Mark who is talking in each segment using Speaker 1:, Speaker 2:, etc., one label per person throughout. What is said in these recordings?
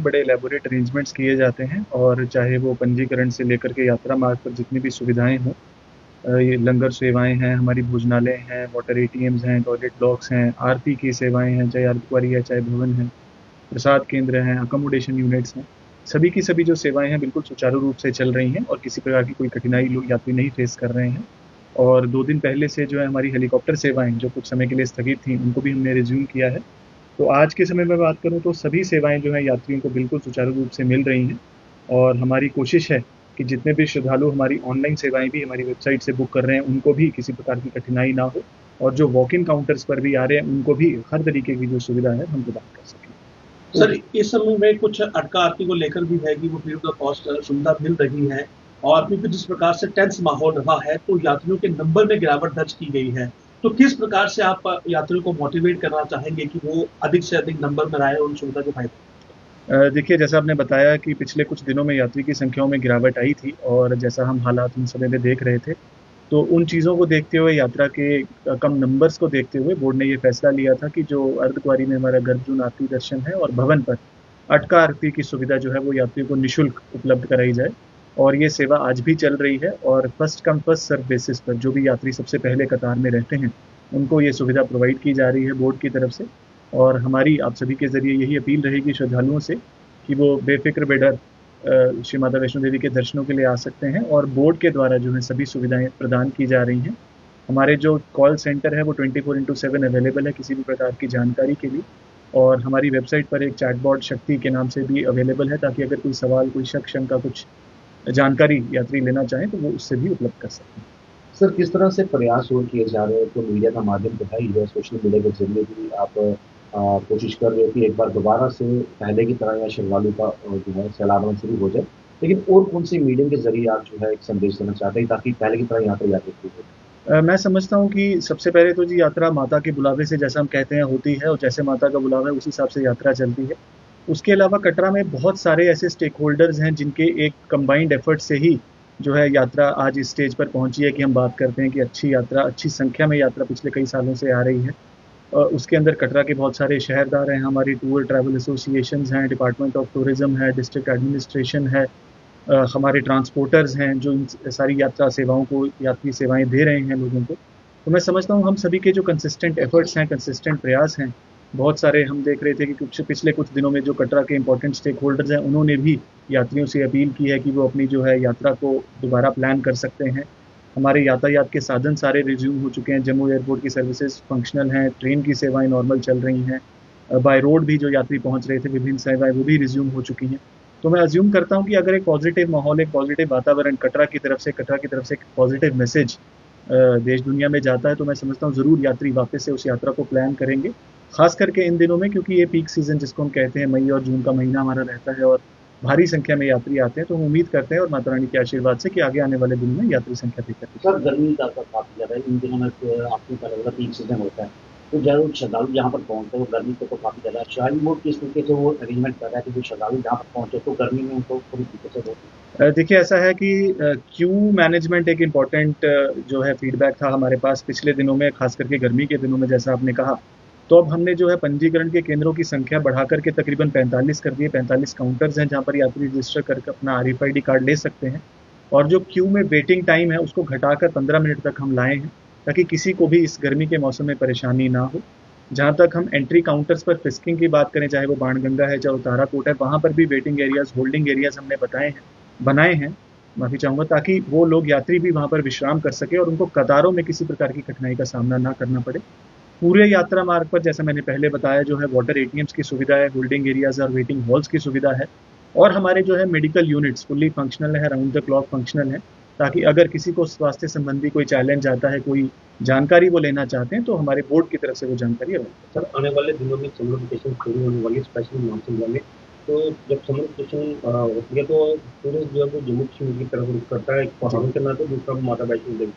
Speaker 1: बड़े elaborate arrangements किए जाते हैं और चाहे वो पंजीकरण से लेकर के यात्रा मार्ग पर जितनी भी सुविधाएँ हों, ये लंगर सेवाएँ हैं, हमारी भोजनालय हैं, वाटर एटीएम्स हैं, टॉयलेट ब्लॉक्स हैं, आरती की सेवाएँ हैं, चाहे अर्धकुँवारी है, चाहे भवन है, प्रसाद केंद्र हैं, अकोमोडेशन यूनिट्स हैं, सभी की सभी जो सेवाएँ हैं बिल्कुल सुचारू रूप से चल रही हैं और किसी प्रकार की कोई कठिनाई लोग यात्री नहीं फेस कर रहे हैं। और 2 दिन पहले से जो है हमारी हेलीकॉप्टर सेवाएँ जो कुछ समय के लिए स्थगित थीं, उनको भी हमने रिज़्यूम किया है। तो आज के समय में बात करूँ तो सभी सेवाएँ जो हैं यात्रियों को बिल्कुल सुचारू रूप से मिल रही हैं और हमारी कोशिश है कि जितने भी श्रद्धालु हमारी ऑनलाइन सेवाएँ भी हमारी वेबसाइट से बुक कर रहे हैं, उनको भी किसी प्रकार की कठिनाई ना हो और जो वॉक इन काउंटर्स पर भी आ रहे हैं, उनको भी हर तरीके की जो सुविधा है, हम प्रदान कर सकें।
Speaker 2: सर, इस समय में कुछ अटका आरती को लेकर भी है कि वो फ्री ऑफ द कॉस्ट सुविधा मिल रही है और क्योंकि जिस प्रकार से टेंस माहौल रहा है, तो यात्रियों के नंबर में गिरावट दर्ज की गई है। तो किस प्रकार से आप यात्रियों को मोटिवेट करना चाहेंगे कि वो अधिक से अधिक नंबर में आए और उन सुविधा के फायदे?
Speaker 1: देखिए जैसा आपने बताया कि पिछले कुछ दिनों में यात्री की संख्याओं में गिरावट आई थी और जैसा हम हालात उन समय में देख रहे थे, तो उन चीज़ों को देखते हुए यात्रा के कम नंबर्स को देखते हुए बोर्ड ने ये फैसला लिया था कि जो अर्धकुँवारी में हमारा गर्भजून आरती दर्शन है और भवन पर अटका आरती की सुविधा जो है वो यात्रियों को निःशुल्क उपलब्ध कराई जाए और ये सेवा आज भी चल रही है और first come first serve basis पर जो भी यात्री सबसे पहले कतार में रहते हैं, उनको ये सुविधा प्रोवाइड की जा रही है बोर्ड की तरफ से। और हमारी आप सभी के ज़रिए यही अपील रहेगी श्रद्धालुओं से कि वो बेफ़िक्र बेडर श्री माता वैष्णो देवी के दर्शनों के लिए आ सकते हैं और बोर्ड के द्वारा जो है सभी सुविधाएँ प्रदान की जा रही हैं। हमारे जो कॉल सेंटर है वो 24/7 अवेलेबल है किसी भी प्रकार की जानकारी के लिए और हमारी वेबसाइट पर एक चैटबॉट शक्ति के नाम से भी अवेलेबल है ताकि अगर कोई सवाल, कोई शक, शंका, कुछ जानकारी यात्री लेना चाहें तो वो उससे भी उपलब्ध कर सकते हैं।
Speaker 3: सर, किस तरह से प्रयास और किए जा रहे हैं? तो मीडिया का माध्यम तो है ही है, सोशल मीडिया के ज़रिए भी आप कोशिश कर रहे हो कि एक बार दोबारा से पहले की तरह या श्रद्धालु का जो है सैलागमन शुरू हो जाए। लेकिन और कौन-सी मीडियम के ज़रिए आप जो है एक संदेश देना चाहते हैं ताकि पहले की तरह यहाँ पे यात्रा शुरू हो?
Speaker 1: मैं समझता हूँ कि सबसे पहले तो जी यात्रा माता के बुलावे से जैसा हम कहते हैं होती है और जैसे माता का बुलावा है उसी हिसाब से यात्रा चलती है। उसके अलावा कटरा में बहुत सारे ऐसे स्टेक होल्डर्स हैं जिनके एक कंबाइंड एफर्ट से ही जो है यात्रा आज इस स्टेज पर पहुँची है कि हम बात करते हैं कि अच्छी यात्रा, अच्छी संख्या में यात्रा पिछले कई सालों से आ रही है। उसके अंदर कटरा के बहुत सारे शहरदार हैं, हमारी टूर ट्रैवल एसोसिएशंस हैं, डिपार्टमेंट ऑफ टूरिज़्म है, डिस्ट्रिक्ट एडमिनिस्ट्रेशन है, हमारे ट्रांसपोर्टर्स हैं जो इन सारी यात्रा सेवाओं को यात्री सेवाएँ दे रहे हैं लोगों को। तो मैं समझता हूँ हम सभी के जो कंसिस्टेंट एफर्ट्स हैं, कंसिस्टेंट प्रयास हैं, बहुत सारे हम देख रहे थे कि पिछले कुछ दिनों में जो कटरा के इम्पोर्टेंट स्टेक होल्डर्स हैं, उन्होंने भी यात्रियों से अपील की है कि वो अपनी जो है यात्रा को दोबारा प्लान कर सकते हैं। हमारे यातायात के साधन सारे रिज़्यूम हो चुके हैं, जम्मू एयरपोर्ट की सर्विसेज़ फंक्शनल हैं, ट्रेन की सेवाएँ नॉर्मल चल रही हैं। बाय रोड भी जो यात्री पहुँच रहे थे, विभिन्न सेवाएँ वो भी रिज़्यूम हो चुकी हैं। तो मैं अज़्यूम करता हूँ कि अगर एक पॉज़िटिव माहौल, एक पॉज़िटिव वातावरण कटरा की तरफ से एक पॉज़िटिव मैसेज देश दुनिया में जाता है, तो मैं समझता हूँ ज़रूर यात्री वापस से उस यात्रा को प्लान करेंगे। ख़ास करके इन दिनों में क्योंकि ये पीक सीज़न जिसको हम कहते हैं मई और जून का महीना हमारा रहता है और भारी संख्या में यात्री आते हैं, तो हम उम्मीद करते हैं और माता रानी के आशीर्वाद से कि आगे आने वाले दिनों में यात्री संख्या बेहतर
Speaker 3: सर, गर्मी का असर काफ़ी ज़्यादा है। इन दिनों में आपको पता होगा पीक सीज़न होता है। तो जब श्रद्धालु यहाँ पर पहुँचते हैं, वो गर्मी से तो काफ़ी ज़्यादा शाही बोर्ड किस तरीके से वो अरेंजमेंट कर रहा है कि जो श्रद्धालु यहाँ पर पहुँचे तो गर्मी में उनको पूरी तरीके से
Speaker 1: देखिए ऐसा है कि क्यू मैनेजमेंट एक इम्पॉर्टेंट जो है फीडबैक था हमारे पास पिछले दिनों में, ख़ास करके गर्मी के दिनों में जैसा आपने कहा। तो अब हमने जो है पंजीकरण के केंद्रों की संख्या बढ़ाकर के तकरीबन 45 कर दिए, 45 काउंटर्स हैं जहाँ पर यात्री रजिस्टर करके अपना आरएफआईडी कार्ड ले सकते हैं और जो क्यू में वेटिंग टाइम है उसको घटाकर 15 मिनट तक हम लाए हैं ताकि किसी को भी इस गर्मी के मौसम में परेशानी ना हो। जहाँ तक हम एंट्री काउंटर्स पर फिस्किंग की बात करें, चाहे वो बाणगंगा है, चाहे वो ताराकोट है, वहाँ पर भी वेटिंग एरियाज़, होल्डिंग एरियाज़ हमने बनाए हैं, माफ़ी चाहूँगा, ताकि वो लोग यात्री भी वहाँ पर विश्राम कर सकें और उनको कतारों में किसी प्रकार की कठिनाई का सामना ना करना पड़े। पूरे यात्रा मार्ग पर जैसा मैंने पहले बताया जो है वाटर एटीएम्स की सुविधा है, होल्डिंग एरियाज़ और वेटिंग हॉल्स की सुविधा है और हमारे जो है मेडिकल यूनिट्स फुल्ली फंक्शनल है, राउंड द क्लॉक फंक्शनल है, ताकि अगर किसी को स्वास्थ्य संबंधी कोई चैलेंज आता है, कोई जानकारी वो लेना चाहते हैं, तो हमारे बोर्ड की तरफ से वो जानकारी अवेलेबल है।
Speaker 2: सर, आने वाले दिनों में समर वेकेशन शुरू होने वाली है, स्पेशली मानसून वाले। तो जब समर वेकेशन होती है तो टूरिस्ट जो है वो जम्मू कश्मीर की तरफ रुख करता है, एक पहाड़ों के नाते, दूसरा माता वैष्णो देवी।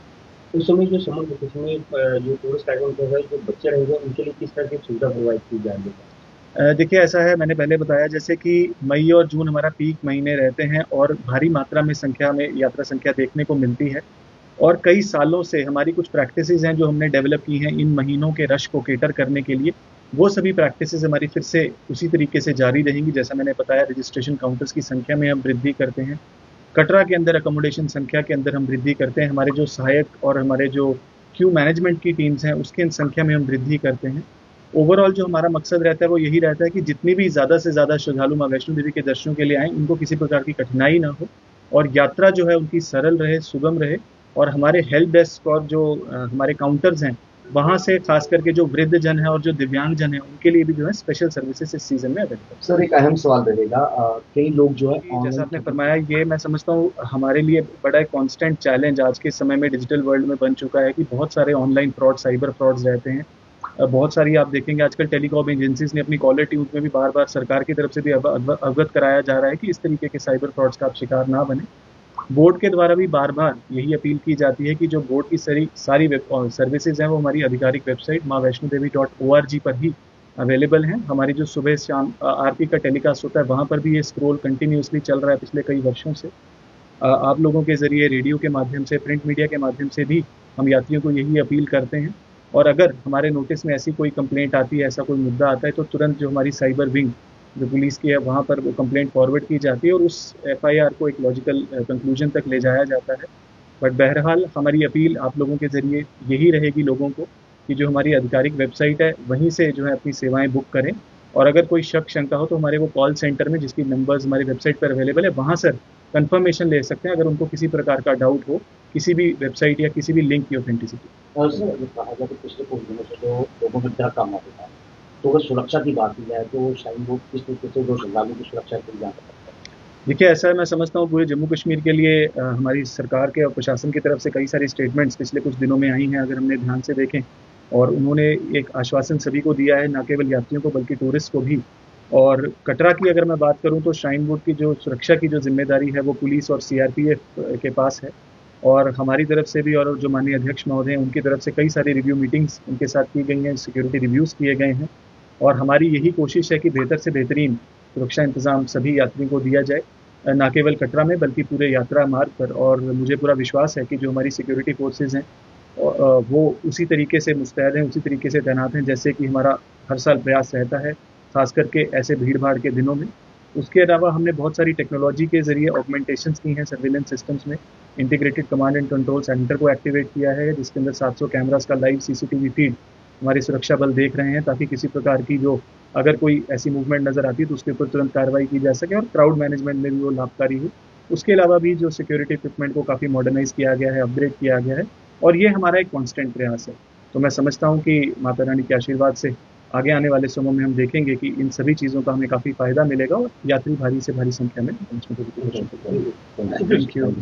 Speaker 2: उस समय जो समर वेकेशन में जो टूरिस्ट आइकन जो है, जो बच्चे रहेंगे उनके लिए किस तरह की सुविधा प्रोवाइड की जाएगी?
Speaker 1: देखिए ऐसा है, मैंने पहले बताया जैसे कि मई और जून हमारा पीक महीने रहते हैं और भारी मात्रा में संख्या में यात्रा संख्या देखने को मिलती है और कई सालों से हमारी कुछ प्रैक्टिसेस हैं जो हमने डेवलप की हैं इन महीनों के रश को कैटर करने के लिए वो सभी प्रैक्टिसेस हमारी फिर से उसी तरीके से जारी रहेंगी। जैसा मैंने बताया, रजिस्ट्रेशन काउंटर्स की संख्या में हम वृद्धि करते हैं, कटरा के अंदर अकोमोडेशन संख्या के अंदर हम वृद्धि करते हैं, हमारे जो सहायक और हमारे जो क्यू मैनेजमेंट की टीम्स हैं उसकी संख्या में हम वृद्धि करते हैं। ओवरऑल जो हमारा मकसद रहता है वो यही रहता है कि जितनी भी ज़्यादा से ज़्यादा श्रद्धालु माँ वैष्णो देवी के दर्शनों के लिए आएँ, उनको किसी प्रकार की कठिनाई ना हो और यात्रा जो है उनकी सरल रहे, सुगम रहे। और हमारे हेल्प डेस्क और जो हमारे काउंटर्स हैं, वहाँ से खास करके जो वृद्ध जन है और जो दिव्यांग जन है, उनके लिए भी जो है स्पेशल सर्विसेज इस सीजन में अवेलेबल है।
Speaker 3: सर एक अहम सवाल रहेगा, कई लोग जो है
Speaker 1: जैसा आपने फरमाया, ये मैं समझता हूँ हमारे लिए बड़ा एक कांस्टेंट चैलेंज आज के समय में डिजिटल वर्ल्ड में बन चुका है कि बहुत सारे ऑनलाइन फ्रॉड, साइबर फ्रॉड्स रहते हैं। बहुत सारी आप देखेंगे आजकल टेलीकॉम एजेंसीज ने अपनी कॉलर ट्यून में भी बार बार सरकार की तरफ से भी अवगत कराया जा रहा है कि इस तरीके के साइबर फ्रॉड्स का आप शिकार ना बने। बोर्ड के द्वारा भी बार बार यही अपील की जाती है कि जो बोर्ड की सारी सर्विसेज हैं वो हमारी आधिकारिक वेबसाइट maavaishnodevi.org पर ही अवेलेबल हैं। हमारी जो सुबह शाम आरती का टेलीकास्ट होता है वहाँ पर भी ये स्क्रोल कंटिन्यूसली चल रहा है पिछले कई वर्षों से। आप लोगों के ज़रिए, रेडियो के माध्यम से, प्रिंट मीडिया के माध्यम से भी हम यात्रियों को यही अपील करते हैं। और अगर हमारे नोटिस में ऐसी कोई कंप्लेंट आती है, ऐसा कोई मुद्दा आता है, तो तुरंत जो हमारी साइबर विंग जो पुलिस की है वहाँ पर वो कंप्लेंट फॉरवर्ड की जाती है और उस एफआईआर को एक लॉजिकल कंक्लूजन तक ले जाया जाता है। बट बहरहाल हमारी अपील आप लोगों के ज़रिए यही रहेगी लोगों को कि जो हमारी आधिकारिक वेबसाइट है वहीं से जो है अपनी सेवाएं बुक करें। और अगर कोई शक शंका हो तो हमारे वो कॉल सेंटर में, जिसकी नंबर्स हमारी वेबसाइट पर अवेलेबल है, वहाँ सर कंफर्मेशन ले सकते हैं अगर उनको किसी प्रकार का डाउट हो किसी भी वेबसाइट या किसी भी लिंक की ऑथेंटिसिटी।
Speaker 3: और सर कहा जाए तो पिछले कुछ दिनों से जो लोगों में डर कम होता है, तो अगर सुरक्षा की बात की जाए तो शायद वो किस तरीके से जो श्रद्धालुओं की सुरक्षा की जा सकता है।
Speaker 1: देखिए, ऐसा है, मैं समझता हूँ पूरे जम्मू कश्मीर के लिए हमारी सरकार के और प्रशासन की तरफ से कई सारी स्टेटमेंट्स पिछले कुछ दिनों में आई हैं, अगर हमने ध्यान से देखें। और उन्होंने एक आश्वासन सभी को दिया है, ना केवल यात्रियों को बल्कि टूरिस्ट को भी। और कटरा की अगर मैं बात करूं तो श्राइन बोर्ड की जो सुरक्षा की जो जिम्मेदारी है वो पुलिस और सीआरपीएफ के पास है। और हमारी तरफ से भी और जो माननीय अध्यक्ष महोदय हैं उनकी तरफ से कई सारी रिव्यू मीटिंग्स उनके साथ की गई हैं, सिक्योरिटी रिव्यूज़ किए गए हैं। और हमारी यही कोशिश है कि बेहतर से बेहतरीन सुरक्षा इंतज़ाम सभी यात्रियों को दिया जाए, ना केवल कटरा में बल्कि पूरे यात्रा मार्ग पर। और मुझे पूरा विश्वास है कि जो हमारी सिक्योरिटी फोर्सेज हैं वो उसी तरीके से मुस्तैद हैं, उसी तरीके से तैनात हैं जैसे कि हमारा हर साल प्रयास रहता है, खास करके ऐसे भीड़ भाड़ के दिनों में। उसके अलावा हमने बहुत सारी टेक्नोलॉजी के ज़रिए ऑगमेंटेशंस की हैं सर्विलेंस सिस्टम्स में। Integrated command and control centre को एक्टिवेट किया है जिसके अंदर 700 कैमरास का लाइव सीसीटीवी फीड हमारे सुरक्षा बल देख रहे हैं, ताकि किसी प्रकार की जो अगर कोई ऐसी मूवमेंट नज़र आती है तो उसके ऊपर तुरंत कार्रवाई की जा सके और क्राउड मैनेजमेंट में भी वो लाभकारी हो। उसके अलावा भी जो सिक्योरिटी इक्विपमेंट को काफ़ी मॉडर्नाइज किया गया है, अपग्रेड किया गया है, और ये हमारा एक कांस्टेंट प्रयास है। तो मैं समझता हूँ कि माता रानी के आशीर्वाद से आगे आने वाले समय में हम देखेंगे कि इन सभी चीज़ों का हमें काफ़ी फ़ायदा मिलेगा और यात्री भारी से भारी संख्या में पहुँचने की कोशिश करेंगे। Thank you.